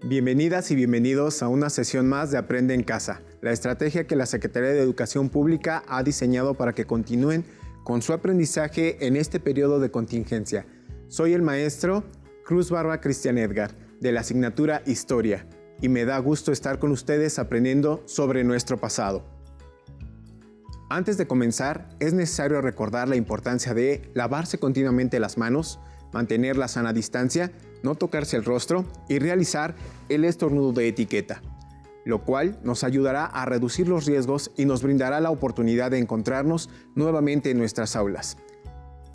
Bienvenidas y bienvenidos a una sesión más de Aprende en Casa, la estrategia que la Secretaría de Educación Pública ha diseñado para que continúen con su aprendizaje en este periodo de contingencia. Soy el maestro Cruz Barba Cristian Edgar, de la asignatura Historia, y me da gusto estar con ustedes aprendiendo sobre nuestro pasado. Antes de comenzar, es necesario recordar la importancia de lavarse continuamente las manos, mantener la sana distancia, no tocarse el rostro y realizar el estornudo de etiqueta, lo cual nos ayudará a reducir los riesgos y nos brindará la oportunidad de encontrarnos nuevamente en nuestras aulas.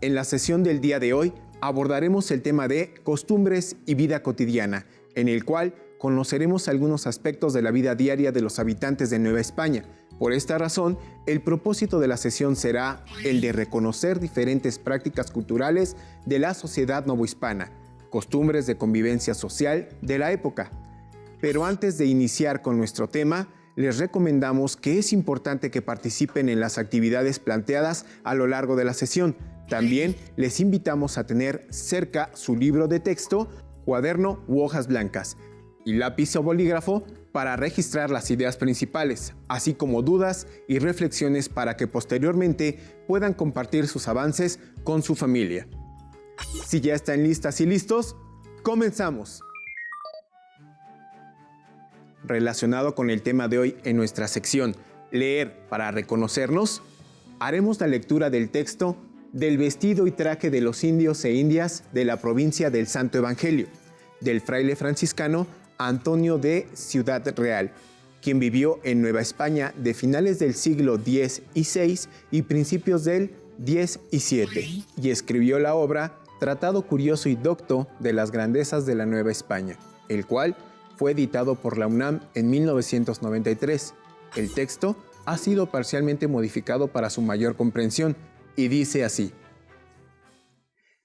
En la sesión del día de hoy abordaremos el tema de costumbres y vida cotidiana, en el cual conoceremos algunos aspectos de la vida diaria de los habitantes de Nueva España. Por esta razón, el propósito de la sesión será el de reconocer diferentes prácticas culturales de la sociedad novohispana, costumbres de convivencia social de la época. Pero antes de iniciar con nuestro tema, les recomendamos que es importante que participen en las actividades planteadas a lo largo de la sesión. También les invitamos a tener cerca su libro de texto, cuaderno u hojas blancas y lápiz o bolígrafo para registrar las ideas principales, así como dudas y reflexiones para que posteriormente puedan compartir sus avances con su familia. Si ya están listas y listos, ¡comenzamos! Relacionado con el tema de hoy en nuestra sección Leer para reconocernos, haremos la lectura del texto del vestido y traje de los indios e indias de la provincia del Santo Evangelio, del fraile franciscano Antonio de Ciudad Real, quien vivió en Nueva España de finales del siglo X y VI y principios del X y VII, y escribió la obra Tratado curioso y docto de las grandezas de la Nueva España, el cual fue editado por la UNAM en 1993. El texto ha sido parcialmente modificado para su mayor comprensión y dice así: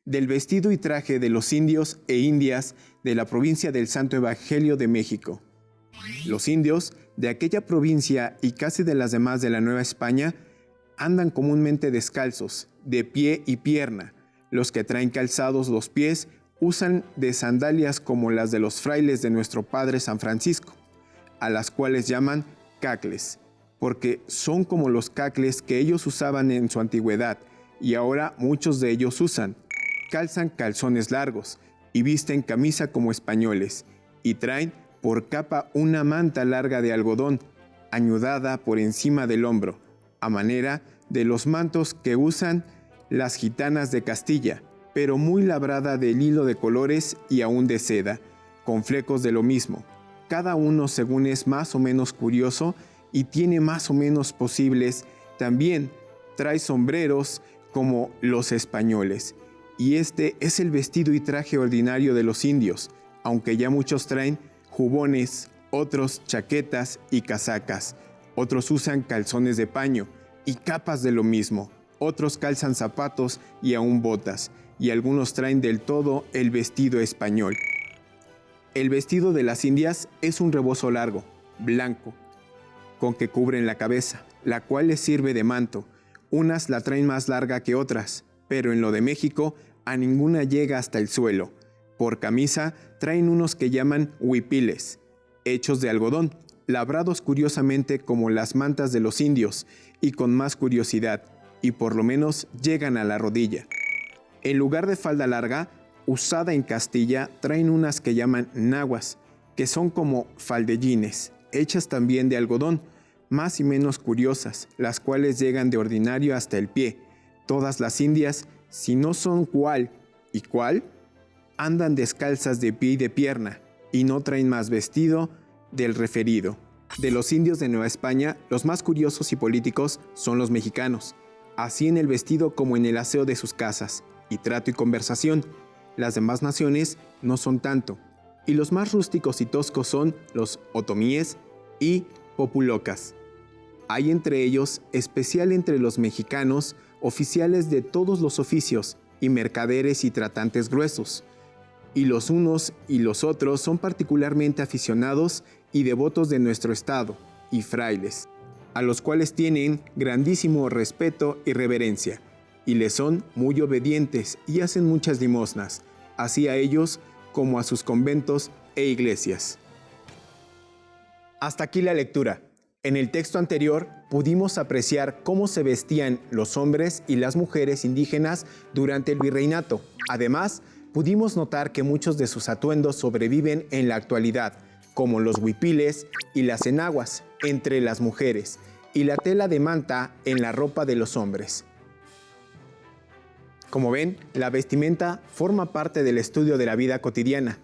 del vestido y traje de los indios e indias de la provincia del Santo Evangelio de México. Los indios de aquella provincia y casi de las demás de la Nueva España andan comúnmente descalzos, de pie y pierna. Los que traen calzados los pies usan de sandalias como las de los frailes de nuestro Padre San Francisco, a las cuales llaman cacles, porque son como los cacles que ellos usaban en su antigüedad, y ahora muchos de ellos usan. Calzan calzones largos y visten camisa como españoles, y traen por capa una manta larga de algodón, añudada por encima del hombro, a manera de los mantos que usan las gitanas de Castilla, pero muy labrada del hilo de colores y aún de seda, con flecos de lo mismo. Cada uno según es más o menos curioso y tiene más o menos posibles. También trae sombreros como los españoles. Y este es el vestido y traje ordinario de los indios, aunque ya muchos traen jubones, otros chaquetas y casacas, otros usan calzones de paño y capas de lo mismo, otros calzan zapatos y aún botas, y algunos traen del todo el vestido español. El vestido de las indias es un rebozo largo, blanco, con que cubren la cabeza, la cual les sirve de manto. Unas la traen más larga que otras, pero en lo de México a ninguna llega hasta el suelo. Por camisa traen unos que llaman huipiles, hechos de algodón, labrados curiosamente como las mantas de los indios y con más curiosidad, y por lo menos llegan a la rodilla. En lugar de falda larga, usada en Castilla, traen unas que llaman naguas, que son como faldellines, hechas también de algodón, más y menos curiosas, las cuales llegan de ordinario hasta el pie. Todas las indias, si no son cual y cual, andan descalzas de pie y de pierna, y no traen más vestido del referido. De los indios de Nueva España, los más curiosos y políticos son los mexicanos, así en el vestido como en el aseo de sus casas, y trato y conversación. Las demás naciones no son tanto, y los más rústicos y toscos son los otomíes y populocas. Hay entre ellos, especial entre los mexicanos, oficiales de todos los oficios, y mercaderes y tratantes gruesos. Y los unos y los otros son particularmente aficionados y devotos de nuestro estado, y frailes, a los cuales tienen grandísimo respeto y reverencia, y les son muy obedientes y hacen muchas limosnas, así a ellos como a sus conventos e iglesias. Hasta aquí la lectura. En el texto anterior pudimos apreciar cómo se vestían los hombres y las mujeres indígenas durante el virreinato. Además, pudimos notar que muchos de sus atuendos sobreviven en la actualidad, como los huipiles y las enaguas entre las mujeres, y la tela de manta en la ropa de los hombres. Como ven, la vestimenta forma parte del estudio de la vida cotidiana,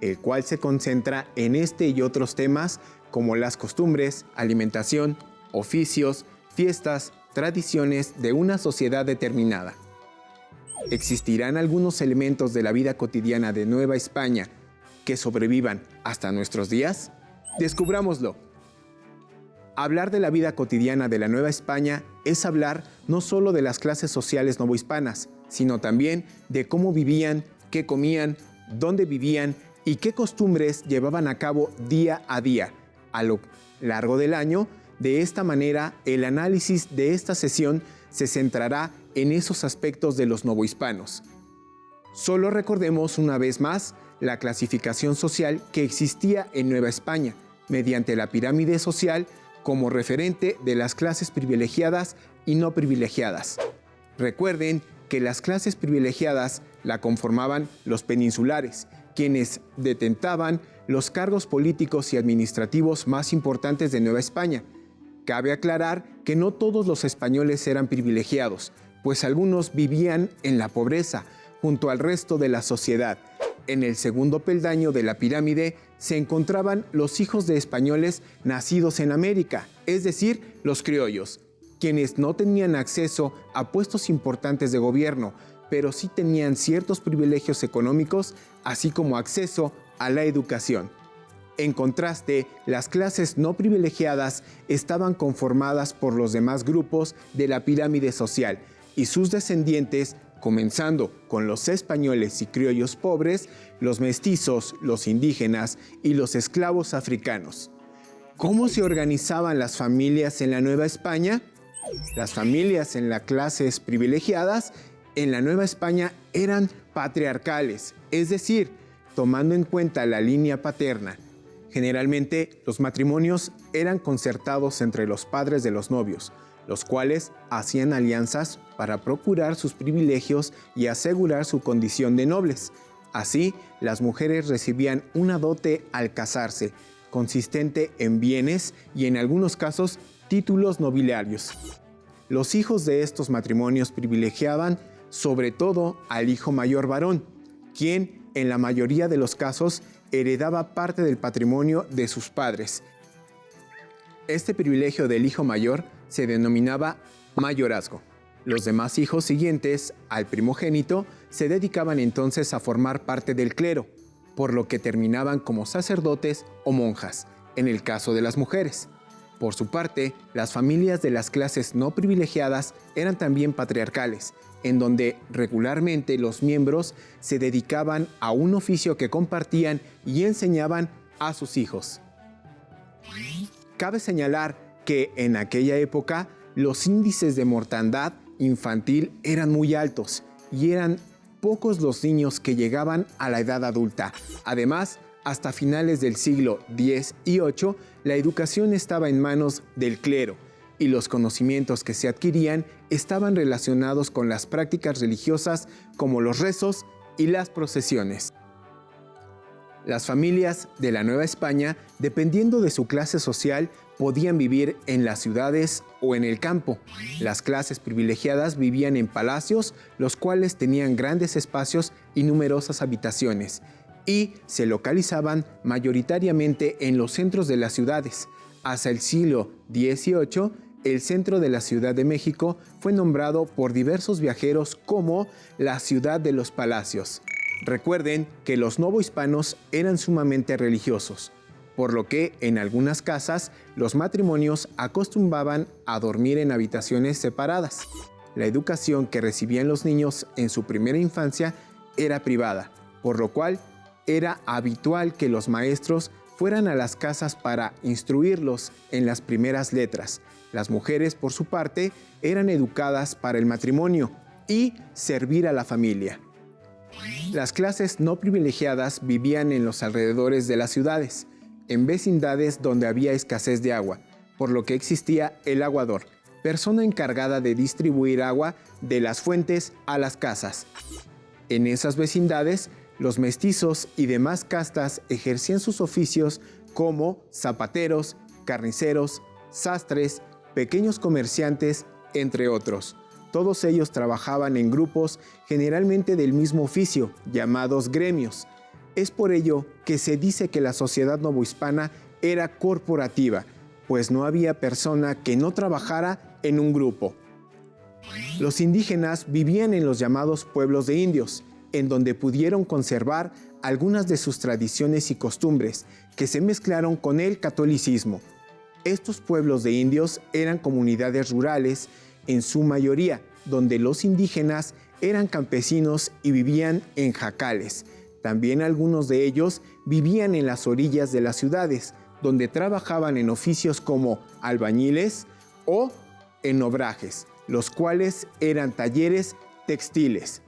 el cual se concentra en este y otros temas como las costumbres, alimentación, oficios, fiestas, tradiciones de una sociedad determinada. ¿Existirán algunos elementos de la vida cotidiana de Nueva España que sobrevivan hasta nuestros días? Descubrámoslo. Hablar de la vida cotidiana de la Nueva España es hablar no solo de las clases sociales novohispanas, sino también de cómo vivían, qué comían, dónde vivían y qué costumbres llevaban a cabo día a día, a lo largo del año. De esta manera, el análisis de esta sesión se centrará en esos aspectos de los novohispanos. Solo recordemos una vez más la clasificación social que existía en Nueva España, mediante la pirámide social como referente de las clases privilegiadas y no privilegiadas. Recuerden que las clases privilegiadas la conformaban los peninsulares, quienes detentaban los cargos políticos y administrativos más importantes de Nueva España. Cabe aclarar que no todos los españoles eran privilegiados, pues algunos vivían en la pobreza junto al resto de la sociedad. En el segundo peldaño de la pirámide se encontraban los hijos de españoles nacidos en América, es decir, los criollos, quienes no tenían acceso a puestos importantes de gobierno, pero sí tenían ciertos privilegios económicos, así como acceso a la educación. En contraste, las clases no privilegiadas estaban conformadas por los demás grupos de la pirámide social y sus descendientes, comenzando con los españoles y criollos pobres, los mestizos, los indígenas y los esclavos africanos. ¿Cómo se organizaban las familias en la Nueva España? Las familias en las clases privilegiadas en la Nueva España eran patriarcales, es decir, tomando en cuenta la línea paterna. Generalmente, los matrimonios eran concertados entre los padres de los novios, los cuales hacían alianzas para procurar sus privilegios y asegurar su condición de nobles. Así, las mujeres recibían una dote al casarse, consistente en bienes y en algunos casos títulos nobiliarios. Los hijos de estos matrimonios privilegiaban sobre todo al hijo mayor varón, quien en la mayoría de los casos heredaba parte del patrimonio de sus padres. Este privilegio del hijo mayor se denominaba mayorazgo. Los demás hijos siguientes al primogénito se dedicaban entonces a formar parte del clero, por lo que terminaban como sacerdotes o monjas, en el caso de las mujeres. Por su parte, las familias de las clases no privilegiadas eran también patriarcales, en donde regularmente los miembros se dedicaban a un oficio que compartían y enseñaban a sus hijos. Cabe señalar que en aquella época los índices de mortandad infantil eran muy altos y eran pocos los niños que llegaban a la edad adulta. Además, hasta finales del siglo X y VIII, la educación estaba en manos del clero y los conocimientos que se adquirían estaban relacionados con las prácticas religiosas como los rezos y las procesiones. Las familias de la Nueva España, dependiendo de su clase social, podían vivir en las ciudades o en el campo. Las clases privilegiadas vivían en palacios, los cuales tenían grandes espacios y numerosas habitaciones, y se localizaban mayoritariamente en los centros de las ciudades. Hasta el siglo XVIII, el centro de la Ciudad de México fue nombrado por diversos viajeros como la ciudad de los palacios. Recuerden que los novohispanos eran sumamente religiosos, por lo que en algunas casas los matrimonios acostumbraban a dormir en habitaciones separadas. La educación que recibían los niños en su primera infancia era privada, por lo cual era habitual que los maestros fueran a las casas para instruirlos en las primeras letras. Las mujeres, por su parte, eran educadas para el matrimonio y servir a la familia. Las clases no privilegiadas vivían en los alrededores de las ciudades, en vecindades donde había escasez de agua, por lo que existía el aguador, persona encargada de distribuir agua de las fuentes a las casas. En esas vecindades, los mestizos y demás castas ejercían sus oficios como zapateros, carniceros, sastres, pequeños comerciantes, entre otros. Todos ellos trabajaban en grupos generalmente del mismo oficio, llamados gremios. Es por ello que se dice que la sociedad novohispana era corporativa, pues no había persona que no trabajara en un grupo. Los indígenas vivían en los llamados pueblos de indios, en donde pudieron conservar algunas de sus tradiciones y costumbres, que se mezclaron con el catolicismo. Estos pueblos de indios eran comunidades rurales, en su mayoría, donde los indígenas eran campesinos y vivían en jacales. También algunos de ellos vivían en las orillas de las ciudades, donde trabajaban en oficios como albañiles o en obrajes, los cuales eran talleres textiles.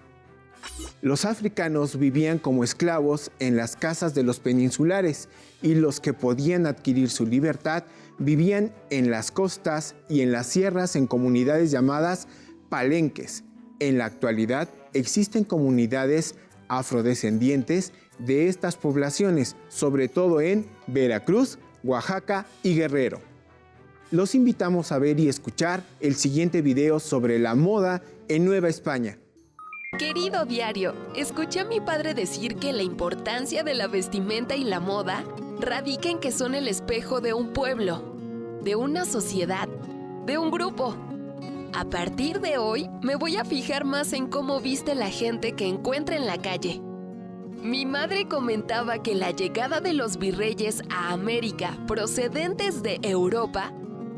Los africanos vivían como esclavos en las casas de los peninsulares y los que podían adquirir su libertad vivían en las costas y en las sierras en comunidades llamadas palenques. En la actualidad existen comunidades afrodescendientes de estas poblaciones, sobre todo en Veracruz, Oaxaca y Guerrero. Los invitamos a ver y escuchar el siguiente video sobre la moda en Nueva España. Querido diario, escuché a mi padre decir que la importancia de la vestimenta y la moda radica en que son el espejo de un pueblo, de una sociedad, de un grupo. A partir de hoy, me voy a fijar más en cómo viste la gente que encuentra en la calle. Mi madre comentaba que la llegada de los virreyes a América procedentes de Europa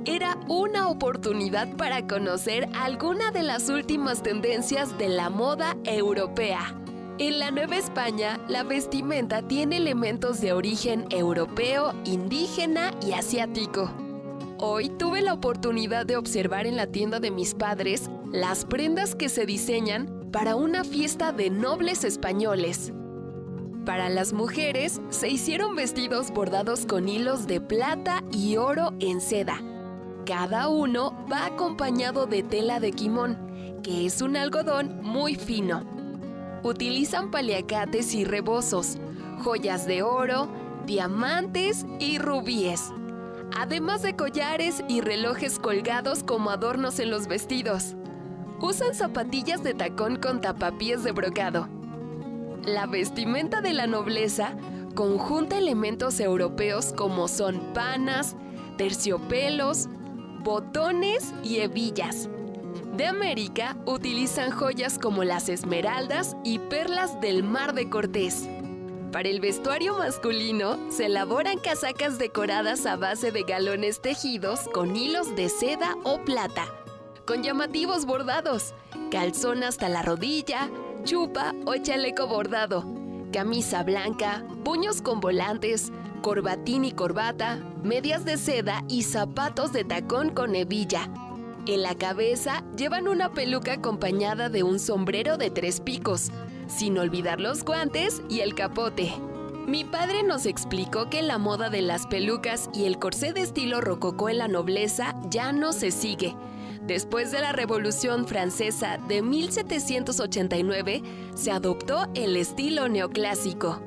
era una oportunidad para conocer alguna de las últimas tendencias de la moda europea. En la Nueva España, la vestimenta tiene elementos de origen europeo, indígena y asiático. Hoy tuve la oportunidad de observar en la tienda de mis padres las prendas que se diseñan para una fiesta de nobles españoles. Para las mujeres, se hicieron vestidos bordados con hilos de plata y oro en seda. Cada uno va acompañado de tela de quimón, que es un algodón muy fino. Utilizan paliacates y rebozos, joyas de oro, diamantes y rubíes, además de collares y relojes colgados como adornos en los vestidos. Usan zapatillas de tacón con tapapiés de brocado. La vestimenta de la nobleza conjunta elementos europeos como son panas, terciopelos, botones y hebillas. De América utilizan joyas como las esmeraldas y perlas del Mar de Cortés. Para el vestuario masculino se elaboran casacas decoradas a base de galones tejidos con hilos de seda o plata, con llamativos bordados, calzón hasta la rodilla, chupa o chaleco bordado, camisa blanca, puños con volantes, corbatín y corbata, medias de seda y zapatos de tacón con hebilla. En la cabeza llevan una peluca acompañada de un sombrero de 3 picos, sin olvidar los guantes y el capote. Mi padre nos explicó que la moda de las pelucas y el corsé de estilo rococó en la nobleza ya no se sigue. Después de la Revolución Francesa de 1789, se adoptó el estilo neoclásico.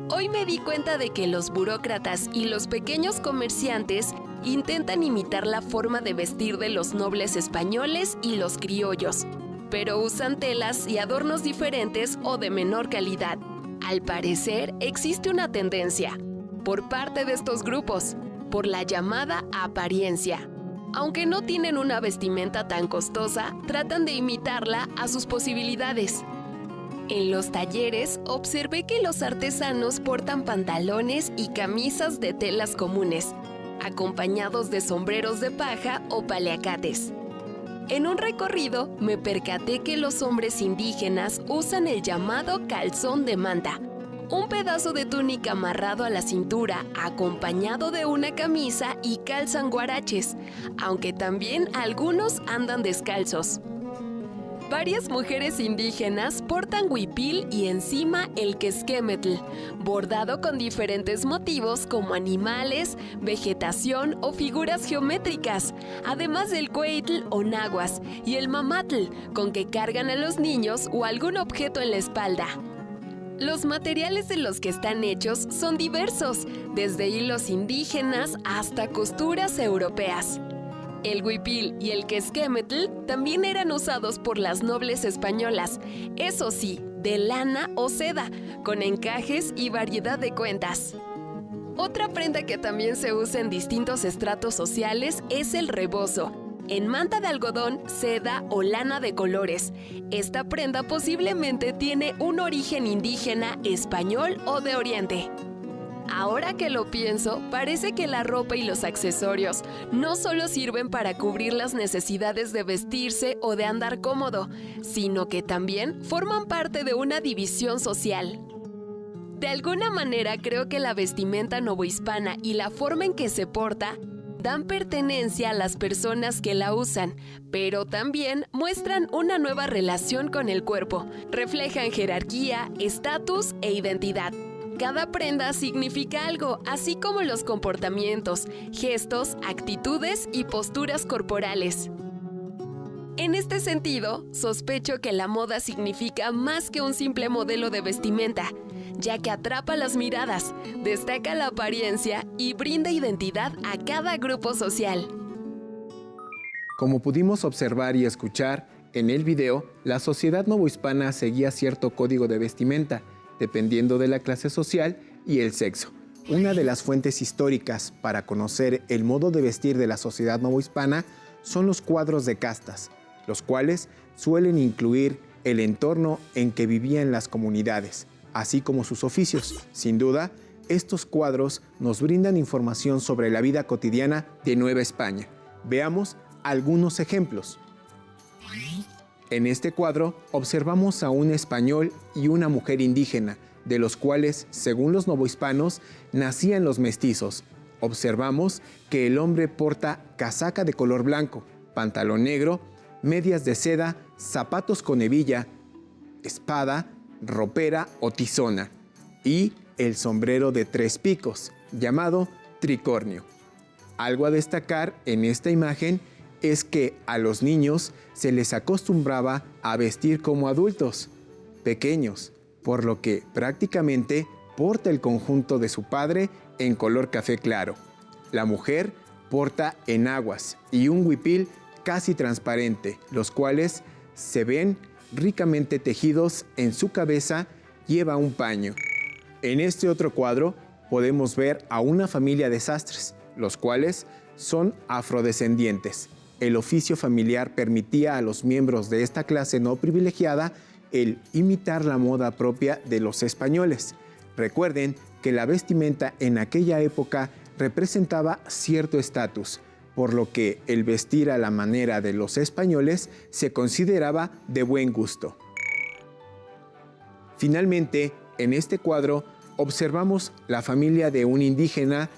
Hoy me di cuenta de que los burócratas y los pequeños comerciantes intentan imitar la forma de vestir de los nobles españoles y los criollos, pero usan telas y adornos diferentes o de menor calidad. Al parecer, existe una tendencia, por parte de estos grupos, por la llamada apariencia. Aunque no tienen una vestimenta tan costosa, tratan de imitarla a sus posibilidades. En los talleres observé que los artesanos portan pantalones y camisas de telas comunes, acompañados de sombreros de paja o paliacates. En un recorrido me percaté que los hombres indígenas usan el llamado calzón de manta, un pedazo de túnica amarrado a la cintura acompañado de una camisa y calzan guaraches, aunque también algunos andan descalzos. Varias mujeres indígenas portan huipil y encima el quesquémetl, bordado con diferentes motivos como animales, vegetación o figuras geométricas, además del cueitl o naguas y el mamatl, con que cargan a los niños o algún objeto en la espalda. Los materiales de los que están hechos son diversos, desde hilos indígenas hasta costuras europeas. El huipil y el quesquémetl también eran usados por las nobles españolas, eso sí, de lana o seda, con encajes y variedad de cuentas. Otra prenda que también se usa en distintos estratos sociales es el rebozo, en manta de algodón, seda o lana de colores. Esta prenda posiblemente tiene un origen indígena, español o de Oriente. Ahora que lo pienso, parece que la ropa y los accesorios no solo sirven para cubrir las necesidades de vestirse o de andar cómodo, sino que también forman parte de una división social. De alguna manera creo que la vestimenta novohispana y la forma en que se porta dan pertenencia a las personas que la usan, pero también muestran una nueva relación con el cuerpo, reflejan jerarquía, estatus e identidad. Cada prenda significa algo, así como los comportamientos, gestos, actitudes y posturas corporales. En este sentido, sospecho que la moda significa más que un simple modelo de vestimenta, ya que atrapa las miradas, destaca la apariencia y brinda identidad a cada grupo social. Como pudimos observar y escuchar en el video, la sociedad novohispana seguía cierto código de vestimenta, dependiendo de la clase social y el sexo. Una de las fuentes históricas para conocer el modo de vestir de la sociedad novohispana son los cuadros de castas, los cuales suelen incluir el entorno en que vivían las comunidades, así como sus oficios. Sin duda, estos cuadros nos brindan información sobre la vida cotidiana de Nueva España. Veamos algunos ejemplos. En este cuadro observamos a un español y una mujer indígena, de los cuales, según los novohispanos, nacían los mestizos. Observamos que el hombre porta casaca de color blanco, pantalón negro, medias de seda, zapatos con hebilla, espada, ropera o tizona y el sombrero de 3 picos, llamado tricornio. Algo a destacar en esta imagen es que a los niños se les acostumbraba a vestir como adultos, pequeños, por lo que prácticamente porta el conjunto de su padre en color café claro. La mujer porta enaguas y un huipil casi transparente, los cuales se ven ricamente tejidos. En su cabeza lleva un paño. En este otro cuadro podemos ver a una familia de sastres, los cuales son afrodescendientes. El oficio familiar permitía a los miembros de esta clase no privilegiada el imitar la moda propia de los españoles. Recuerden que la vestimenta en aquella época representaba cierto estatus, por lo que el vestir a la manera de los españoles se consideraba de buen gusto. Finalmente, en este cuadro observamos la familia de un indígena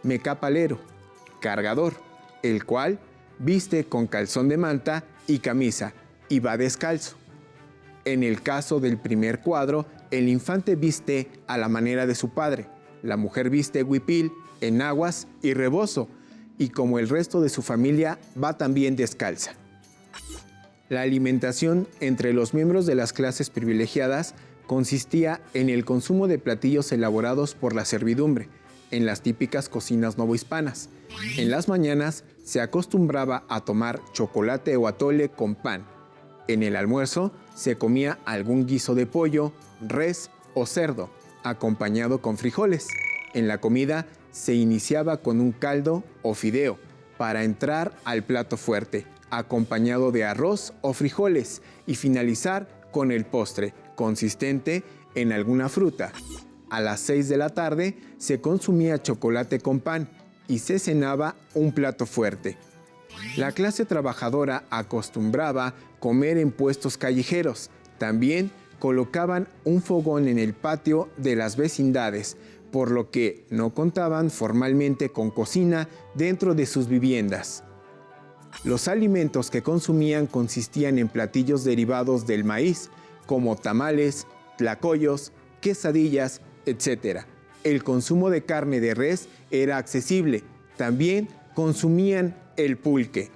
mecapalero, cargador, el cual viste con calzón de manta y camisa y va descalzo. En el caso del primer cuadro, el infante viste a la manera de su padre, la mujer viste huipil, enaguas y rebozo, y como el resto de su familia va también descalza. La alimentación entre los miembros de las clases privilegiadas consistía en el consumo de platillos elaborados por la servidumbre, en las típicas cocinas novohispanas. En las mañanas se acostumbraba a tomar chocolate o atole con pan. En el almuerzo se comía algún guiso de pollo, res o cerdo, acompañado con frijoles. En la comida se iniciaba con un caldo o fideo, para entrar al plato fuerte, acompañado de arroz o frijoles, y finalizar con el postre, consistente en alguna fruta. A las 6 de la tarde se consumía chocolate con pan y se cenaba un plato fuerte. La clase trabajadora acostumbraba comer en puestos callejeros. También colocaban un fogón en el patio de las vecindades, por lo que no contaban formalmente con cocina dentro de sus viviendas. Los alimentos que consumían consistían en platillos derivados del maíz, como tamales, tlacoyos, quesadillas, etc. El consumo de carne de res era accesible. También consumían el pulque.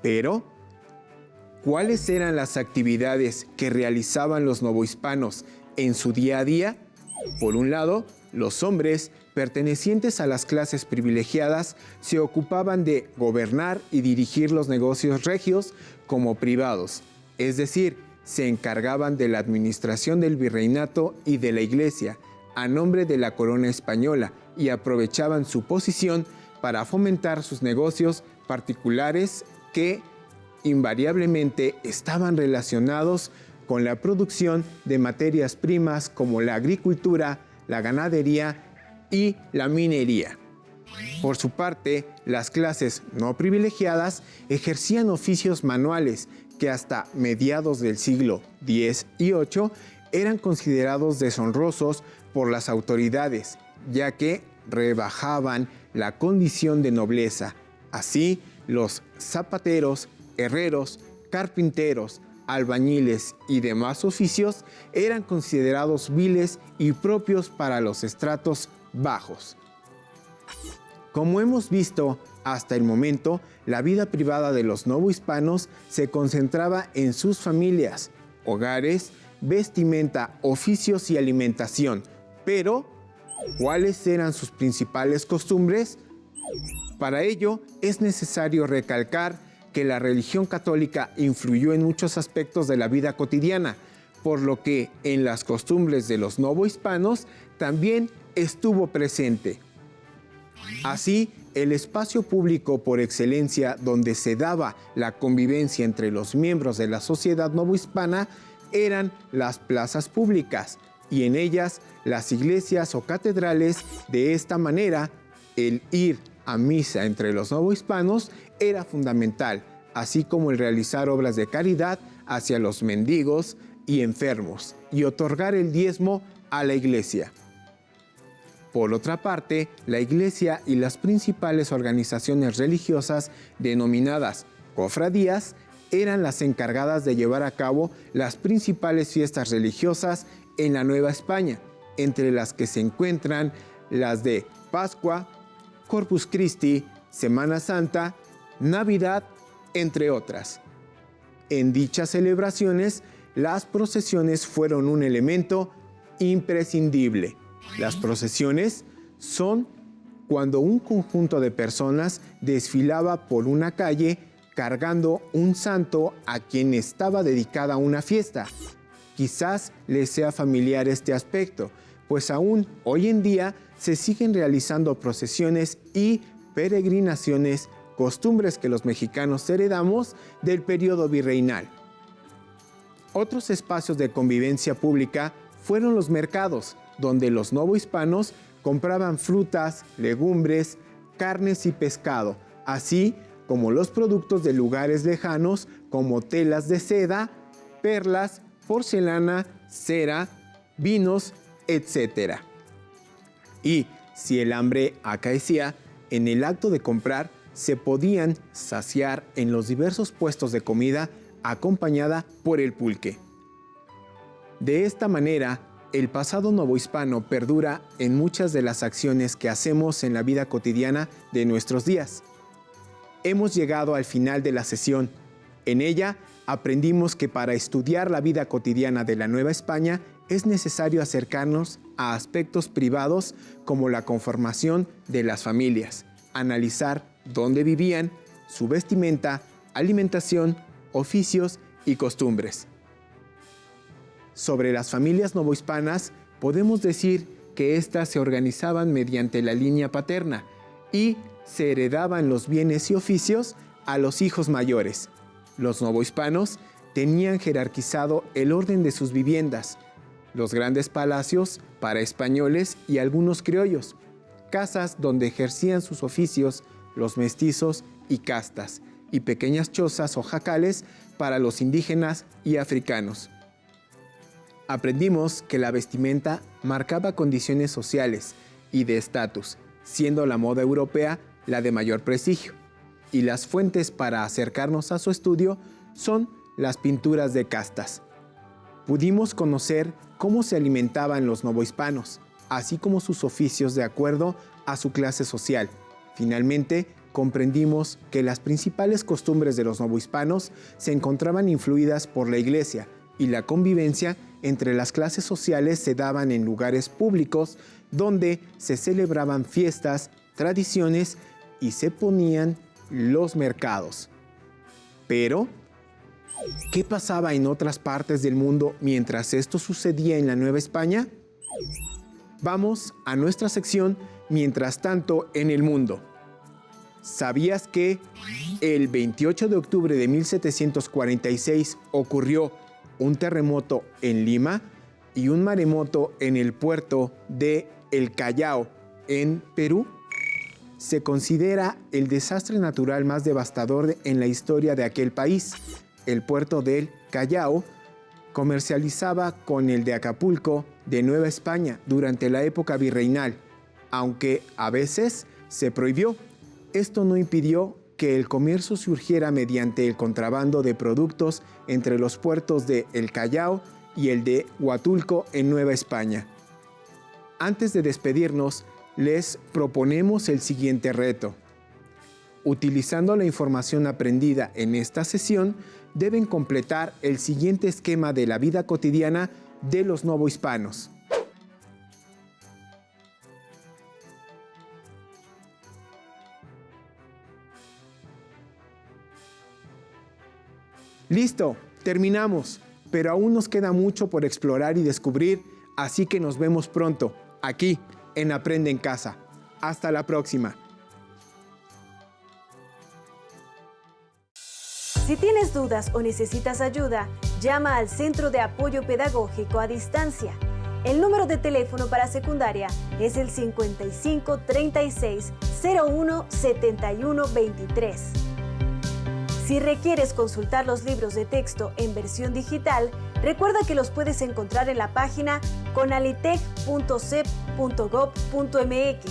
Pero, ¿cuáles eran las actividades que realizaban los novohispanos en su día a día? Por un lado, los hombres, pertenecientes a las clases privilegiadas, se ocupaban de gobernar y dirigir los negocios regios como privados, es decir, se encargaban de la administración del virreinato y de la iglesia, a nombre de la corona española, y aprovechaban su posición para fomentar sus negocios particulares que invariablemente estaban relacionados con la producción de materias primas como la agricultura, la ganadería y la minería. Por su parte, las clases no privilegiadas ejercían oficios manuales que hasta mediados del siglo X y VIII eran considerados deshonrosos por las autoridades, ya que rebajaban la condición de nobleza. Así, los zapateros, herreros, carpinteros, albañiles y demás oficios eran considerados viles y propios para los estratos bajos. Como hemos visto hasta el momento, la vida privada de los novohispanos se concentraba en sus familias, hogares, vestimenta, oficios y alimentación. Pero, ¿cuáles eran sus principales costumbres? Para ello, es necesario recalcar que la religión católica influyó en muchos aspectos de la vida cotidiana, por lo que en las costumbres de los novohispanos también estuvo presente. Así, el espacio público por excelencia donde se daba la convivencia entre los miembros de la sociedad novohispana eran las plazas públicas, y en ellas las iglesias o catedrales. De esta manera, el ir a misa entre los novohispanos era fundamental, así como el realizar obras de caridad hacia los mendigos y enfermos y otorgar el diezmo a la iglesia. Por otra parte, la iglesia y las principales organizaciones religiosas denominadas cofradías eran las encargadas de llevar a cabo las principales fiestas religiosas en la Nueva España, entre las que se encuentran las de Pascua, Corpus Christi, Semana Santa, Navidad, entre otras. En dichas celebraciones, las procesiones fueron un elemento imprescindible. Las procesiones son cuando un conjunto de personas desfilaba por una calle cargando un santo a quien estaba dedicada una fiesta. Quizás les sea familiar este aspecto, pues aún hoy en día se siguen realizando procesiones y peregrinaciones, costumbres que los mexicanos heredamos del periodo virreinal. Otros espacios de convivencia pública fueron los mercados, donde los novohispanos compraban frutas, legumbres, carnes y pescado, así como los productos de lugares lejanos como telas de seda, perlas, porcelana, cera, vinos, etc. Y si el hambre acaecía, en el acto de comprar se podían saciar en los diversos puestos de comida acompañada por el pulque. De esta manera, el pasado novohispano perdura en muchas de las acciones que hacemos en la vida cotidiana de nuestros días. Hemos llegado al final de la sesión. En ella aprendimos que para estudiar la vida cotidiana de la Nueva España es necesario acercarnos a aspectos privados como la conformación de las familias, analizar dónde vivían, su vestimenta, alimentación, oficios y costumbres. Sobre las familias novohispanas, podemos decir que éstas se organizaban mediante la línea paterna y se heredaban los bienes y oficios a los hijos mayores. Los novohispanos tenían jerarquizado el orden de sus viviendas, los grandes palacios para españoles y algunos criollos, casas donde ejercían sus oficios los mestizos y castas, y pequeñas chozas o jacales para los indígenas y africanos. Aprendimos que la vestimenta marcaba condiciones sociales y de estatus, siendo la moda europea la de mayor prestigio. y las fuentes para acercarnos a su estudio son las pinturas de castas. Pudimos conocer cómo se alimentaban los novohispanos, así como sus oficios de acuerdo a su clase social. Finalmente, comprendimos que las principales costumbres de los novohispanos se encontraban influidas por la iglesia y la convivencia entre las clases sociales se daban en lugares públicos donde se celebraban fiestas, tradiciones y se ponían los mercados. Pero, ¿qué pasaba en otras partes del mundo mientras esto sucedía en la Nueva España? Vamos a nuestra sección Mientras tanto en el mundo. ¿Sabías que el 28 de octubre de 1746 ocurrió un terremoto en Lima y un maremoto en el puerto de El Callao, en Perú? Se considera el desastre natural más devastador en la historia de aquel país. El puerto del Callao comercializaba con el de Acapulco de Nueva España durante la época virreinal, aunque a veces se prohibió. Esto no impidió que el comercio surgiera mediante el contrabando de productos entre los puertos de El Callao y el de Huatulco en Nueva España. Antes de despedirnos, les proponemos el siguiente reto. Utilizando la información aprendida en esta sesión, deben completar el siguiente esquema de la vida cotidiana de los novohispanos. Listo, terminamos, pero aún nos queda mucho por explorar y descubrir, así que nos vemos pronto, aquí, en Aprende en Casa. Hasta la próxima. Si tienes dudas o necesitas ayuda, llama al Centro de Apoyo Pedagógico a Distancia. El número de teléfono para secundaria es el 55 36 01 71 23. Si requieres consultar los libros de texto en versión digital, recuerda que los puedes encontrar en la página conalitec.cep.gov.mx.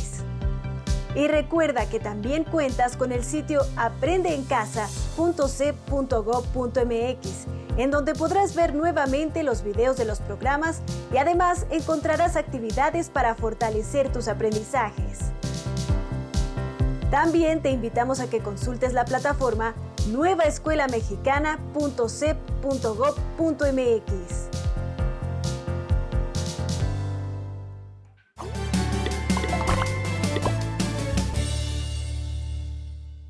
Y recuerda que también cuentas con el sitio aprendeencasa.cep.gov.mx, en donde podrás ver nuevamente los videos de los programas y además encontrarás actividades para fortalecer tus aprendizajes. También te invitamos a que consultes la plataforma nuevaescuelamexicana.cep.gov.mx.